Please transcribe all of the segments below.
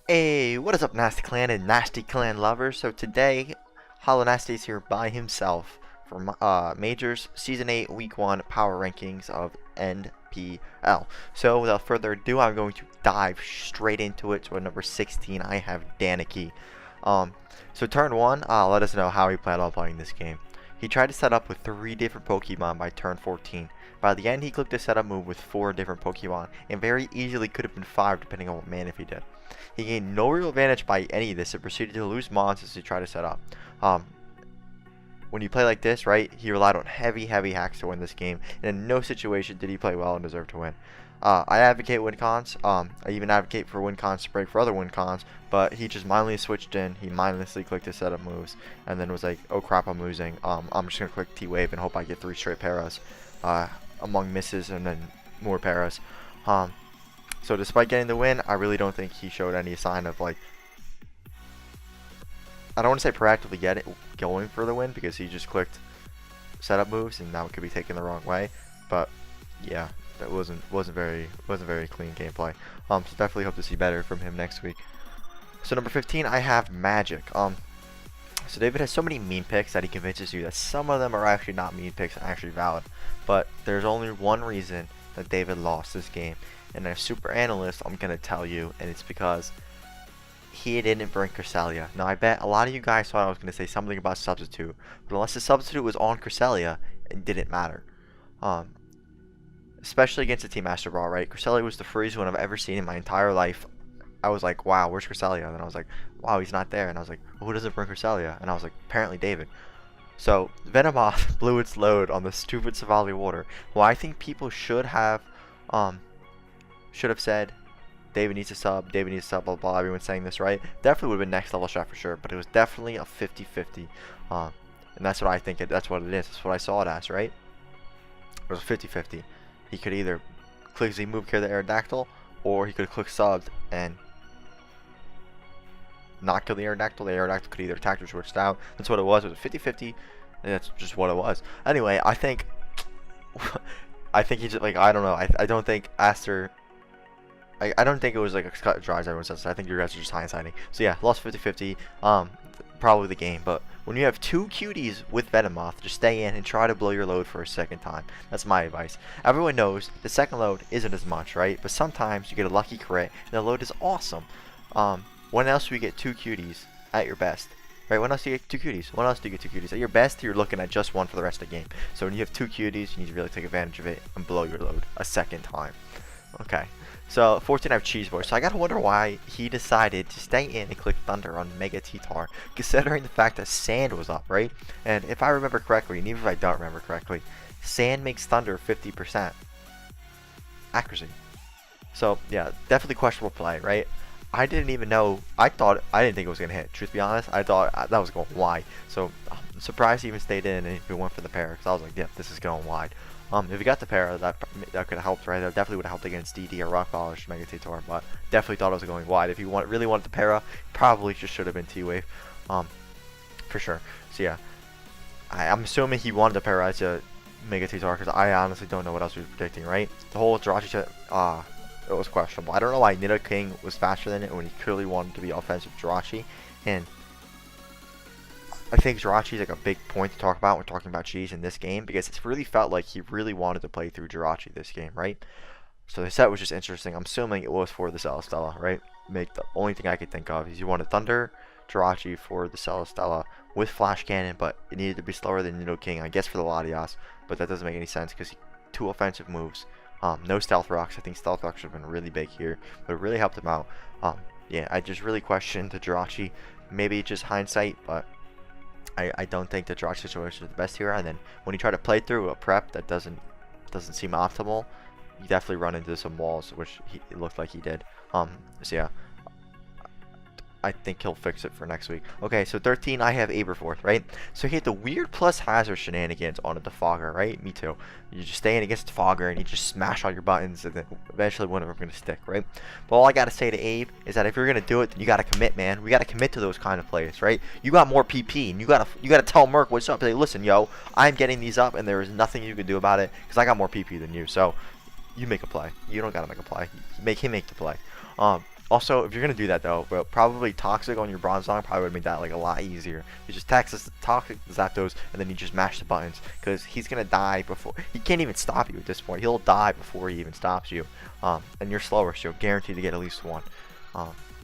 Hey, what is up, Nasty Clan and Nasty Clan lovers? So today, HalluNASTY is here by himself for Majors Season 8 Week 1 Power Rankings of NPL. So without further ado, I'm going to dive straight into it. So at number 16, I have Danicky. So turn 1, let us know how he planned on playing this game. He tried to set up with 3 different Pokemon by turn 14. By the end, he clicked a setup move with 4 different Pokemon, and very easily could have been 5 depending on what mana if he did. He gained no real advantage by any of this and proceeded to lose mons as he tried to set up. When you play like this, right, he relied on heavy hacks to win this game, and in no situation did he play well and deserve to win. I advocate win cons. I even advocate for win cons to break for other win cons, but he just mindlessly switched in. He mindlessly clicked his setup moves, and then was like, "Oh crap, I'm losing. I'm just gonna click T wave and hope I get 3 straight paras, among misses and then more paras." So despite getting the win, I really don't think he showed any sign of like, I don't want to say proactively going for the win, because he just clicked setup moves and now it could be taken the wrong way. But yeah, that wasn't very clean gameplay. So definitely hope to see better from him next week. So number 15, I have Magic. So David has so many meme picks that he convinces you that some of them are actually not meme picks and actually valid. But there's only one reason that David lost this game, and as super analyst, I'm gonna tell you, and it's because he didn't bring Cresselia. Now I bet a lot of you guys thought I was gonna say something about substitute, but unless the substitute was on Cresselia, it didn't matter. Especially against the Team Master Brawl, right? Cresselia was the freest one I've ever seen in my entire life. I was like, wow, where's Cresselia? And then I was like, wow, he's not there. And I was like, well, who doesn't bring Cresselia? And I was like, apparently David. So Venomoth blew its load on the stupid Savali water. Well, I think people should have said David needs a sub, blah blah. Everyone's saying this, right? Definitely would have been next level shot for sure, but it was definitely a 50-50. And that's what I think that's what it is. That's what I saw it as, right? It was a 50-50. He could either click Z move, carry the Aerodactyl, or he could click subbed and not kill the Aerodactyl. The Aerodactyl could either attack or switch out. That's what it was. It was a 50-50, and that's just what it was. Anyway, I think he just, like, I don't know. I don't think Aster. I don't think it was like a cut and dry as everyone says. I think you guys are just hindsighting. So yeah, lost 50-50. Probably the game. But when you have 2 cuties with Venomoth, just stay in and try to blow your load for a second time. That's my advice. Everyone knows the second load isn't as much, right? But sometimes you get a lucky crit and the load is awesome. When else do you get 2 cuties at your best? Right, when else do you get 2 cuties? When else do you get 2 cuties? At your best, you're looking at just 1 for the rest of the game. So when you have 2 cuties, you need to really take advantage of it and blow your load a second time. Okay. So 14, I have Cheese Boy. So I gotta wonder why he decided to stay in and click Thunder on Mega T-Tar, considering the fact that Sand was up, right? And if I remember correctly, and even if I don't remember correctly, Sand makes Thunder 50% accuracy. So yeah, definitely questionable play, right? I didn't even know. I didn't think it was gonna hit. Truth be honest, I thought that was going wide. So I'm surprised he even stayed in and he went for the pair, because I was like, yeah, this is going wide. If he got the pair, that could have helped, right? That definitely would have helped against DD or Rock Polish Mega T-Tar, but definitely thought it was going wide. If he really wanted the para, probably just should have been T-Wave, for sure. So yeah, I'm assuming he wanted the para to Mega T-Tar, because I honestly don't know what else he was predicting, right? The whole Jirachi set, it was questionable. I don't know why Nidoking was faster than it when he clearly wanted to be offensive Jirachi, and I think Jirachi is like a big point to talk about when talking about Cheese in this game, because it's really felt like he really wanted to play through Jirachi this game, right? So the set was just interesting. I'm assuming it was for the Celesteela, right? The only thing I could think of is you wanted Thunder Jirachi for the Celesteela with Flash Cannon, but it needed to be slower than Nidoking, I guess, for the Latias, but that doesn't make any sense because 2 offensive moves. No Stealth Rocks. I think Stealth Rocks should have been really big here, but it really helped him out. Yeah, I just really questioned the Jirachi. Maybe just hindsight, but I don't think the Jirachi situation is the best here. And then when you try to play through a prep that doesn't seem optimal, you definitely run into some walls, which it looked like he did. So yeah, I think he'll fix it for next week. Okay, so 13, I have Aberforth, right? So he had the weird plus hazard shenanigans on a Defogger, right? Me too. You just stay in against Defogger and you just smash all your buttons, and then eventually one of them are going to stick, right? But all I got to say to Abe is that if you're going to do it, then you got to commit, man. We got to commit to those kind of plays, right? You got more PP, and you got to tell Merc what's up. Say, listen, yo, I'm getting these up, and there is nothing you can do about it, because I got more PP than you. So you make a play. You don't got to make a play. Make him make the play. Also, if you're gonna do that though, but probably toxic on your bronze song probably would make that like a lot easier. You just toxic Zapdos, and then you just mash the buttons, because he's gonna die before he can't even stop you at this point. He'll die before he even stops you. And you're slower, so you're guaranteed to get at least one.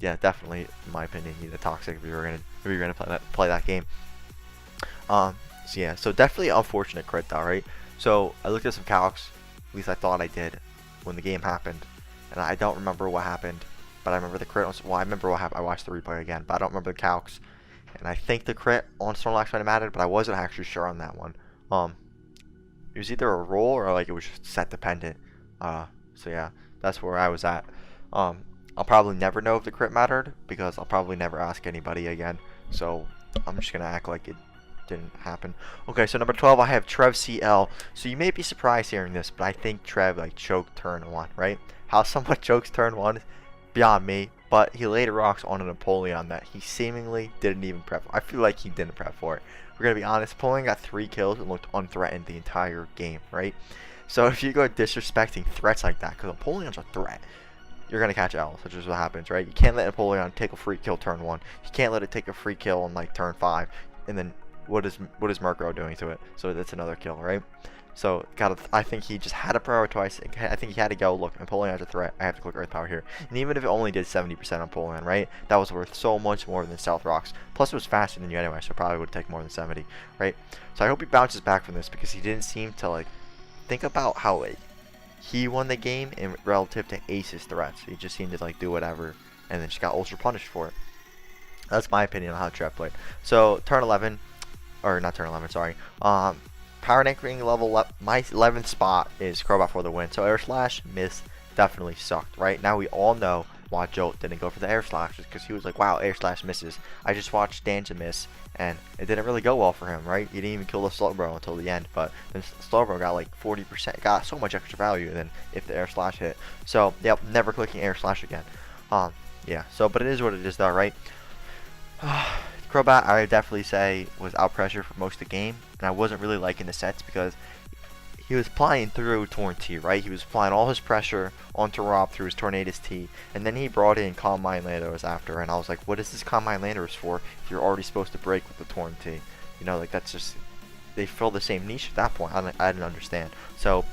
Yeah, definitely, in my opinion, you need a toxic if you're gonna play that game. So yeah, so definitely unfortunate crit though, right? So I looked at some calcs, at least I thought I did, when the game happened, and I don't remember what happened. But I remember the crit well, I remember what happened. I watched the replay again, but I don't remember the calcs. And I think the crit on Snorlax might have mattered, but I wasn't actually sure on that one. It was either a roll or like it was just set dependent. So yeah, that's where I was at. I'll probably never know if the crit mattered, because I'll probably never ask anybody again. So I'm just gonna act like it didn't happen. Okay, so number 12, I have Trev CL. So you may be surprised hearing this, but I think Trev like choked turn 1, right? How someone chokes turn 1, beyond me, but he laid rocks on a Napoleon that he seemingly didn't even prep for. I feel like he didn't prep for it. We're gonna be honest, Napoleon got 3 kills and looked unthreatened the entire game, right? So if you go disrespecting threats like that, because Napoleon's a threat, you're gonna catch L, which is what happens, right? You can't let Napoleon take a free kill turn 1. You can't let it take a free kill on like turn 5, and then what is Murkrow doing to it? So that's another kill, right? So I think he just had to prioritize. I think he had to go, look, Napoleon has a threat. I have to click Earth Power here. And even if it only did 70% on Napoleon, right? That was worth so much more than Stealth Rocks. Plus it was faster than you anyway, so probably would take more than 70, right? So I hope he bounces back from this, because he didn't seem to like think about how he won the game in relative to Ace's threats. He just seemed to like do whatever, and then just got ultra punished for it. That's my opinion on how Trev played. So turn 11, or not turn 11, sorry. Power anchoring level, my 11th spot is Crobat for the win. So Air Slash miss definitely sucked, right? Now we all know why Jolt didn't go for the Air Slash, because he was like, wow, Air Slash misses. I just watched Danja miss, and it didn't really go well for him, right? He didn't even kill the Slowbro until the end, but then Slowbro got like 40%, got so much extra value than if the Air Slash hit. So, yep, never clicking Air Slash again. Yeah, so, but it is what it is though, right? Crobat, I would definitely say, was out pressure for most of the game, and I wasn't really liking the sets, because he was applying through Torn-T, right? He was applying all his pressure onto Rob through his Tornadus T, and then he brought in Calm Mind Landorus after, and I was like, what is this Calm Mind Landorus for if you're already supposed to break with the Torn-T? You know, like, that's just, they fill the same niche at that point. I didn't understand. So,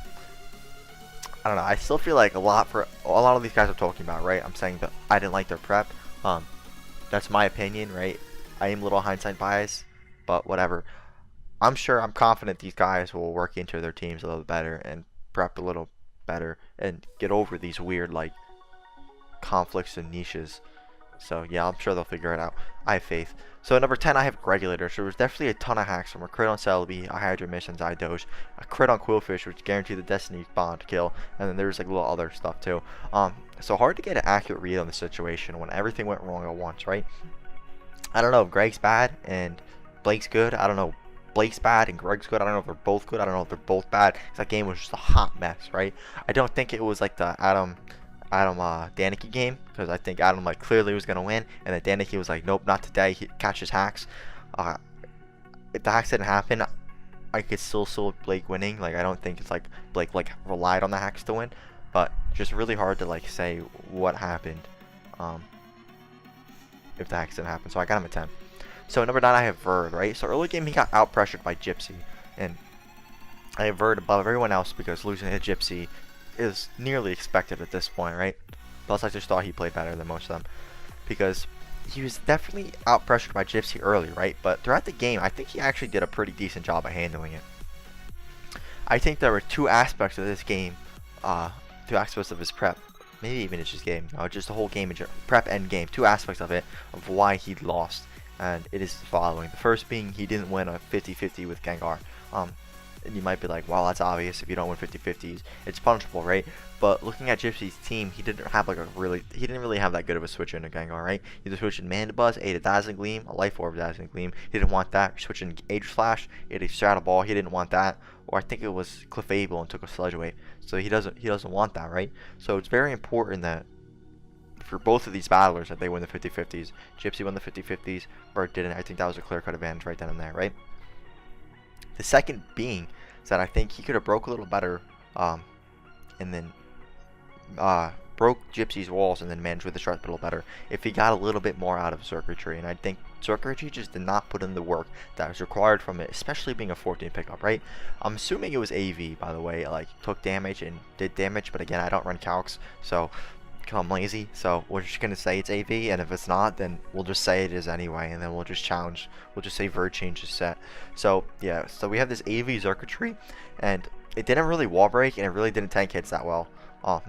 I don't know, I still feel like a lot of these guys I'm talking about, right? I'm saying that I didn't like their prep. That's my opinion, right? I am a little hindsight bias, but whatever. I'm confident these guys will work into their teams a little better and prep a little better and get over these weird like conflicts and niches. So yeah, I'm sure they'll figure it out. I have faith. So number 10, I have Regulator. So there's definitely a ton of hacks from a crit on Celebi, a Hydro Mission, Zydoge, a crit on Quillfish, which guaranteed the Destiny Bond kill, and then there's like little other stuff too. So hard to get an accurate read on the situation when everything went wrong at once, right? I don't know if Greg's bad and Blake's good. I don't know. Blake's bad and Greg's good. I don't know if they're both good. I don't know if they're both bad. Cause that game was just a hot mess, right? I don't think it was like the Adam Danicki game, because I think Adam like clearly was gonna win, and then Danicki was like, nope, not today. He catches hacks. If the hacks didn't happen, I could still see Blake winning. Like I don't think it's like Blake like relied on the hacks to win, but just really hard to like say what happened. If the hacks didn't happen, so I got him at 10. So number 9, I have Verd, right? So early game he got out pressured by Gypsy, and I have Verd above everyone else because losing to Gypsy is nearly expected at this point, right? Plus I just thought he played better than most of them, because he was definitely out pressured by Gypsy early, right? But throughout the game, I think he actually did a pretty decent job of handling it. I think there were 2 aspects of this game, 2 aspects of his prep. Maybe even it's just game, just the whole game, prep and game, 2 aspects of it, of why he lost, and it is the following. The first being he didn't win a 50-50 with Gengar. And you might be like, well, that's obvious. If you don't win 50-50s, it's punishable, right? But looking at Gypsy's team, he didn't really have that good of a switch into Gengar, right? He was switching Mandibuzz, ate a Dazzling Gleam, a Life Orb Dazzling Gleam. He didn't want that. Switching Age Flash, ate a Straddle Ball. He didn't want that. Or I think it was Clefable and took a Sludge Wave. So he doesn't want that, right? So it's very important that for both of these battlers that they win the 50-50s. Gypsy won the 50-50s, Bert didn't. I think that was a clear-cut advantage right then and there, right? The second being is that I think he could have broke a little better, and then broke Gypsy's walls and then managed with the sharp a little better if he got a little bit more out of circuitry. And I think circuitry just did not put in the work that was required from it, especially being a 14 pickup, right? I'm assuming it was AV, by the way, like took damage and did damage, but again, I don't run calcs, so I'm lazy, so we're just gonna say it's AV, and if it's not, then we'll just say it is anyway, and then we'll just challenge, we'll just say Verd changes set. So yeah, so we have this AV circuitry, and it didn't really wall break, and it really didn't tank hits that well.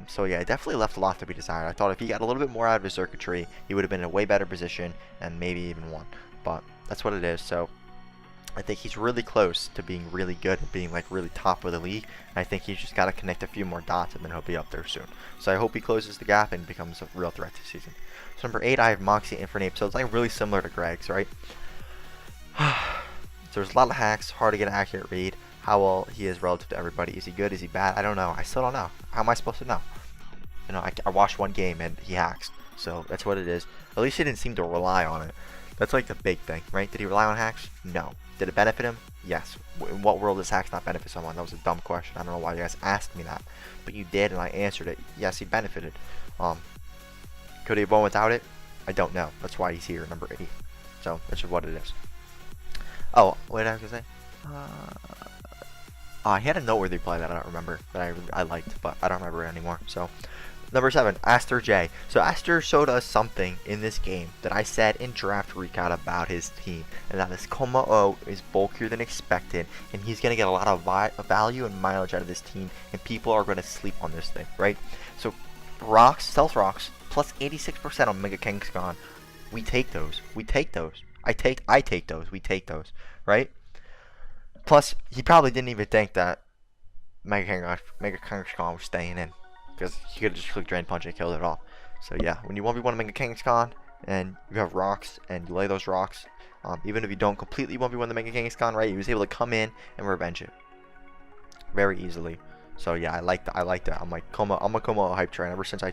So yeah, it definitely left a lot to be desired. I thought if he got a little bit more out of his circuitry, he would have been in a way better position, and maybe even won. But that's what it is. So I think he's really close to being really good and being like really top of the league. I think he's just got to connect a few more dots and then he'll be up there soon. So I hope he closes the gap and becomes a real threat this season. So number 8, I have Moxie Infernape. So it's like really similar to Greg's, right? So there's a lot of hacks, hard to get an accurate read. How well he is relative to everybody. Is he good? Is he bad? I don't know. I still don't know. How am I supposed to know? You know, I watched one game and he hacks. So that's what it is. At least he didn't seem to rely on it. That's like the big thing, right? Did he rely on hacks? No. Did it benefit him? Yes. In what world does hacks not benefit someone? That was a dumb question. I don't know why you guys asked me that, but you did, and I answered it. Yes, he benefited. Could he have won without it? I don't know. That's why he's here, number 8. So that's what it is. Oh, what did I was gonna say? He had a noteworthy play that I don't remember that I liked, but I don't remember it anymore. So. Number 7, Aster J. So Aster showed us something in this game that I said in draft recap about his team, and that is Como is bulkier than expected, and he's going to get a lot of value and mileage out of this team, and people are going to sleep on this thing, right? So rocks, stealth rocks, plus 86% on Mega Kangaskhan. We take those. We take those. I take those. We take those, right? Plus, he probably didn't even think that Mega Kangaskhan was staying in, because he could have just clicked Drain Punch and killed it off. So yeah, when you 1v1 Mega Kangaskhan and you have rocks and you lay those rocks, even if you don't completely 1v1 the Mega Kangaskhan, right, he was able to come in and revenge it very easily. So yeah, I like that. I'm like I'm a Como hype train. Ever since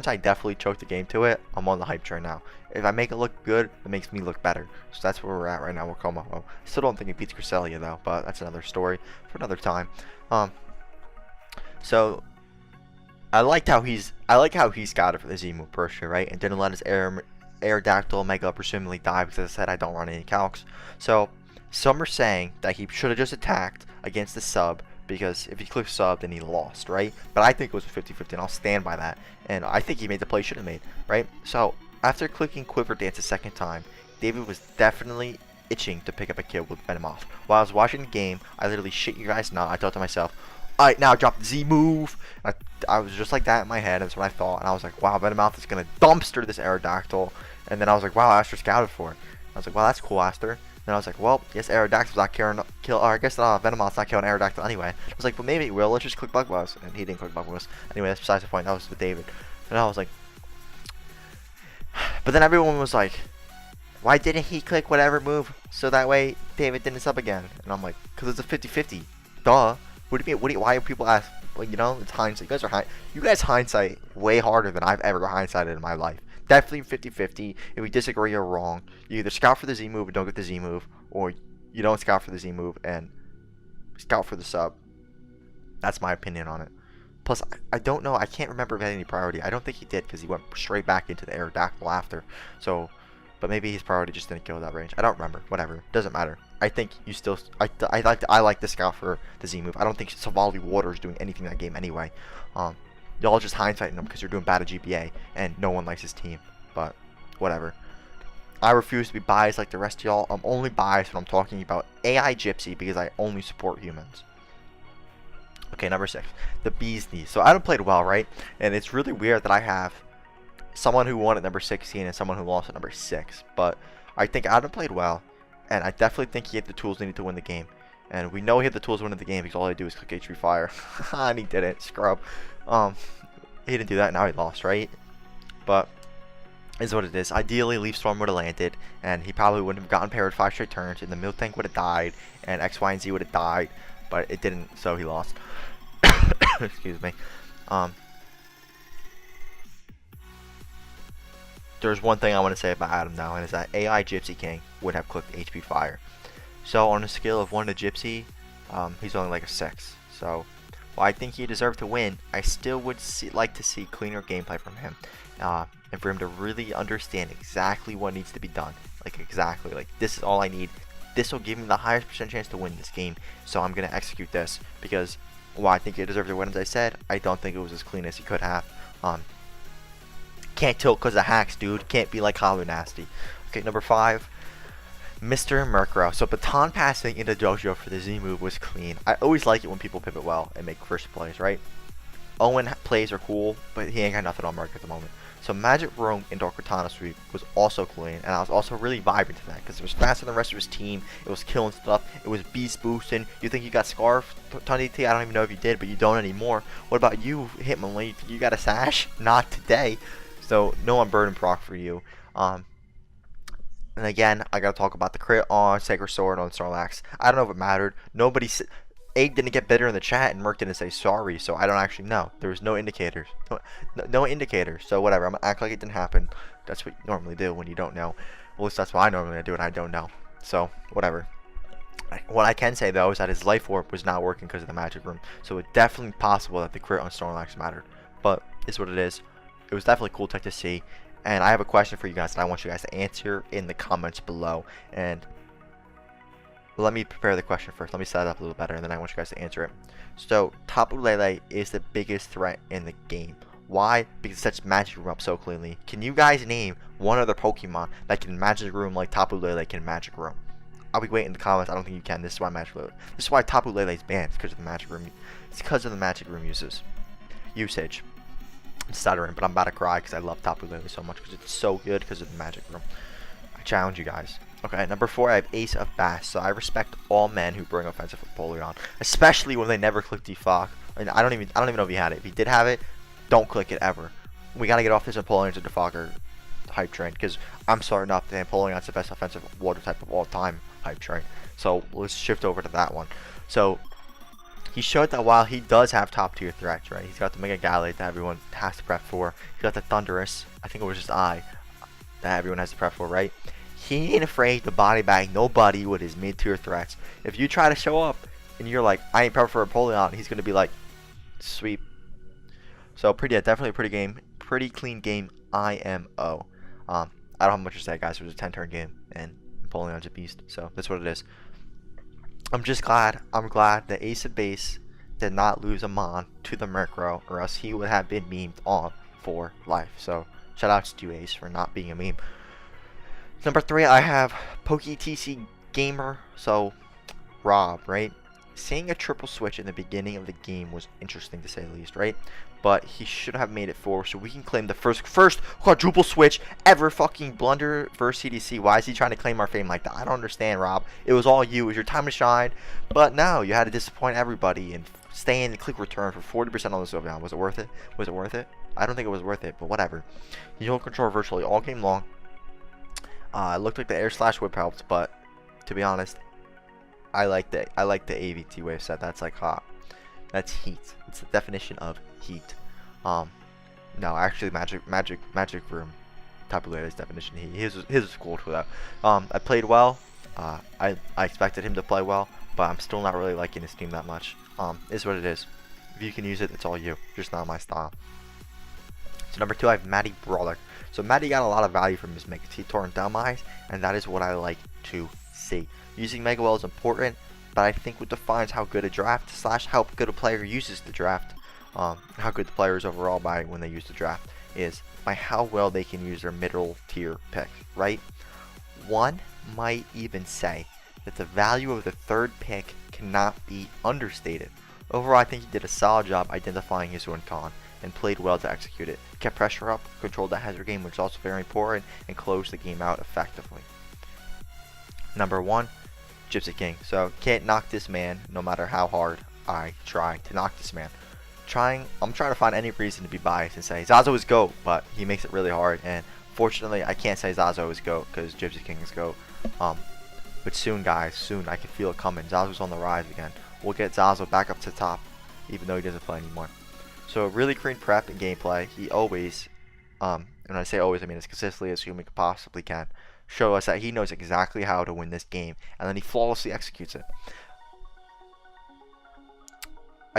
I definitely choked the game to it, I'm on the hype train now. If I make it look good, it makes me look better. So that's where we're at right now with Como. Well, still don't think he beats Cresselia though, but that's another story for another time. So I like how he's got it for the Z-move Persia, right? And didn't let his Aerodactyl Mega presumably die because, as I said, I don't run any calcs. So some are saying that he should have just attacked against the sub, because if he clicked sub, then he lost, right? But I think it was a 50-50, and I'll stand by that. And I think he made the play he should have made, right? So after clicking Quiver Dance a second time, David was definitely itching to pick up a kill with Venomoth. While I was watching the game, I literally shit you guys not, I thought to myself, alright, now drop the Z move. I was just like that in my head. That's what I thought. And I was like, wow, Venomoth is going to dumpster this Aerodactyl. And then I was like, wow, Aster scouted for it. I was like, wow, that's cool, Aster. Then I was like, well, yes, Aerodactyl's not or I guess Venomoth's not killing Aerodactyl anyway. I was like, but maybe it will. Let's just click Bug Buzz. And he didn't click Bug Buzz. Anyway, that's besides the point. That was with David. And I was like, but then everyone was like, why didn't he click whatever move so that way David didn't sub again? And I'm like, because it's a 50-50. Duh. What do you mean? Why do people ask? Well, you know, it's hindsight. You guys hindsight way harder than I've ever hindsighted in my life. Definitely 50-50. If we disagree or wrong, you either scout for the Z move and don't get the Z move, or you don't scout for the Z move and scout for the sub. That's my opinion on it. Plus, I don't know. I can't remember if he had any priority. I don't think he did, because he went straight back into the Aerodactyl after. So, but maybe his priority just didn't go that range. I don't remember. Whatever. Doesn't matter. I think you still. I like the scout for the Z move. I don't think Savali Water is doing anything in that game anyway. Y'all just hindsighting him because you're doing bad at GPA and no one likes his team. But whatever. I refuse to be biased like the rest of y'all. I'm only biased when I'm talking about AI Gypsy because I only support humans. Okay, number 6, the Bee's Knees. So Adam played well, right? And it's really weird that I have someone who won at number 16 and someone who lost at number 6. But I think Adam played well. And I definitely think he had the tools needed to win the game. And we know he had the tools to win the game because all he do is click HP Fire. And he didn't. Scrub. He didn't do that. Now he lost, right? But is what it is. Ideally, Leaf Storm would have landed. And he probably wouldn't have gotten parried 5 straight turns. And the Milk Tank would have died. And X, Y, and Z would have died. But it didn't. So he lost. Excuse me. There's one thing I want to say about Adam now, and is that AI Gypsy King would have clicked HP Fire. So on a scale of 1 to Gypsy, he's only like a 6. So while I think he deserved to win, I still would like to see cleaner gameplay from him, and for him to really understand exactly what needs to be done. Like exactly, like this is all I need. This will give me the highest percent chance to win this game, so I'm gonna execute this because while I think he deserved to win, as I said, I don't think it was as clean as he could have. Can't tilt because of hacks, dude. Can't be like HalluNASTY. Okay, number 5. Mr. Murkrow. So baton passing into Dojo for the Z move was clean. I always like it when people pivot well and make first plays, right? Owen plays are cool, but he ain't got nothing on Murk at the moment. So Magic Room into Cortana sweep was also clean, and I was also really vibing to that because it was faster than the rest of his team. It was killing stuff. It was beast boosting. You think you got Scarf, Tony T? I don't even know if you did, but you don't anymore. What about you, Hitmonlee? You got a Sash? Not today. So no unburden proc for you. And again, I gotta talk about the crit on Sacred Sword on Snorlax. I don't know if it mattered. Egg didn't get bitter in the chat, and Merc didn't say sorry, so I don't actually know. There was no indicators. No indicators, so whatever. I'm gonna act like it didn't happen. That's what you normally do when you don't know. Well, at least that's what I normally do, and I don't know. So, whatever. What I can say, though, is that his Life Orb was not working because of the Magic Room, so it's definitely possible that the crit on Snorlax mattered. But, it's what it is. It was definitely cool tech to see. And I have a question for you guys that I want you guys to answer in the comments below. And let me prepare the question first. Let me set it up a little better, and then I want you guys to answer it. So, Tapu Lele is the biggest threat in the game. Why? Because it sets Magic Room up so cleanly. Can you guys name one other Pokemon that can Magic Room like Tapu Lele can Magic Room? I'll be waiting in the comments. I don't think you can. This is why This is why Tapu Lele is banned. It's because of the Magic Room. It's because of the Magic Room usage. I'm stuttering, but I'm about to cry because I love Tapu Lele so much because it's so good because of the Magic Room. I challenge you guys. Okay, number 4, I have Ace of Bast. So I respect all men who bring offensive Vaporeon, especially when they never click Defog. I mean, I don't even know if he had it. If he did have it, don't click it ever. We gotta get off this Empoleon to Defogger hype train because I'm starting up the Empoleon's the best offensive water type of all time hype train. So let's shift over to that one. So he showed that while he does have top tier threats, right? He's got the Mega Gallade that everyone has to prep for. He's got the Thundurus. I think it was just that everyone has to prep for, right? He ain't afraid to body bag nobody with his mid tier threats. If you try to show up and you're like, I ain't prepped for a Empoleon, he's gonna be like, sweep. So definitely a pretty clean game. IMO. I don't have much to say, guys. It was a 10-turn game, and Empoleon's a beast. So that's what it is. I'm glad that Ace of Base did not lose a Mon to the Murkrow, or else he would have been memed on for life. So shout outs to Ace for not being a meme. Number 3, I have PokeTC Gamer. So Rob, right? Seeing a triple switch in the beginning of the game was interesting to say the least, right? But he should have made it 4, so we can claim the first quadruple switch ever. Fucking blunder versus CDC. Why is he trying to claim our fame like that? I don't understand, Rob. It was all you. It was your time to shine. But no, you had to disappoint everybody and stay in the click return for 40% on the silver. Was it worth it? Was it worth it? I don't think it was worth it, but whatever. He held control virtually all game long. It looked like the air slash whip helped, but to be honest, I like the AVT wave set. That's like hot. That's heat. It's the definition of heat. No, actually, Magic Room. Tapu Lele's definition. His was cool for that. I played well. I expected him to play well, but I'm still not really liking his team that much. Is what it is. If you can use it, it's all you. Just not my style. So number 2, I have Matty Brawler. So Matty got a lot of value from his Mega T-Tor and Dumb-Eyes, and that is what I like to see. Using Mega Well is important, but I think what defines how good a draft / how good a player uses the draft, how good the player is overall by when they use the draft, is by how well they can use their middle tier pick, right? One might even say that the value of the 3rd pick cannot be understated. Overall, I think he did a solid job identifying his win con and played well to execute it. Kept pressure up, controlled the hazard game, which is also very important, and closed the game out effectively. Number 1, Gypsy King. So can't knock this man no matter how hard I try to knock this man. I'm trying to find any reason to be biased and say Zazo is GOAT, but he makes it really hard, and fortunately I can't say Zazo is GOAT because Gypsy King is GOAT. But soon, guys, soon, I can feel it coming. Zazo's on the rise again. We'll get Zazo back up to top, even though he doesn't play anymore. So really clean prep and gameplay. He always, and when I say always, I mean as consistently as human possibly can, show us that he knows exactly how to win this game, and then he flawlessly executes it.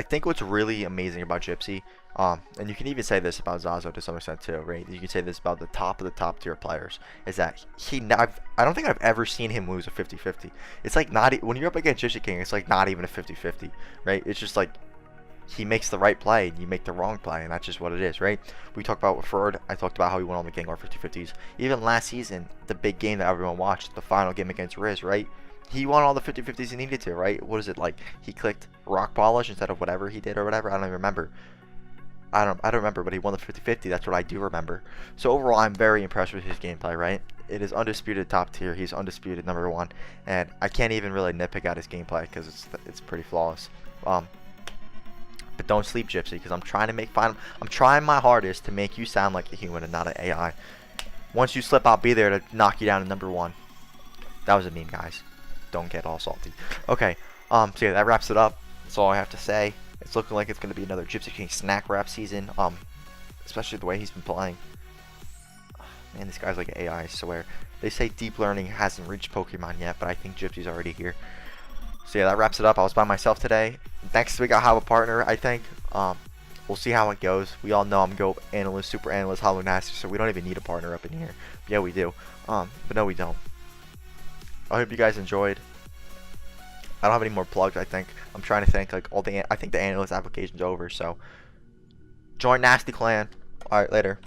I think what's really amazing about Gypsy, and you can even say this about Zazo to some extent too, right? You can say this about the top of the top tier players, is that I don't think I've ever seen him lose a 50-50. It's like when you're up against Gypsy King, it's like not even a 50-50, right? It's just like he makes the right play and you make the wrong play, and that's just what it is, right? We talked about with Ferd. I talked about how he won all the Gengar 50-50s. Even last season, the big game that everyone watched, the final game against Riz, right? He won all the 50-50s he needed to, right? What is it like? He clicked rock polish instead of whatever he did or whatever. I don't even remember. I don't remember, but he won the 50-50. That's what I do remember. So overall, I'm very impressed with his gameplay, right? It is undisputed top tier. He's undisputed #1, and I can't even really nitpick at his gameplay because it's pretty flawless. But don't sleep, Gypsy, because I'm trying to I'm trying my hardest to make you sound like a human and not an AI. Once you slip, I'll be there to knock you down to #1. That was a meme, guys. Don't get all salty. Okay, so yeah, that wraps it up. That's all I have to say. It's looking like it's going to be another Gypsy King snack wrap season, especially the way he's been playing. Man, this guy's like an AI, I swear. They say deep learning hasn't reached Pokemon yet, but I think Gypsy's already here. So yeah, that wraps it up. I was by myself today. Next week I'll have a partner, I think. We'll see how it goes. We all know I'm Go Analyst, Super Analyst, HalluNASTY, so we don't even need a partner up in here. Yeah, we do. But no, we don't. I hope you guys enjoyed. I don't have any more plugs, I think. I'm trying to think, like, I think the analyst application's over, so join Nasty Clan. Alright, later.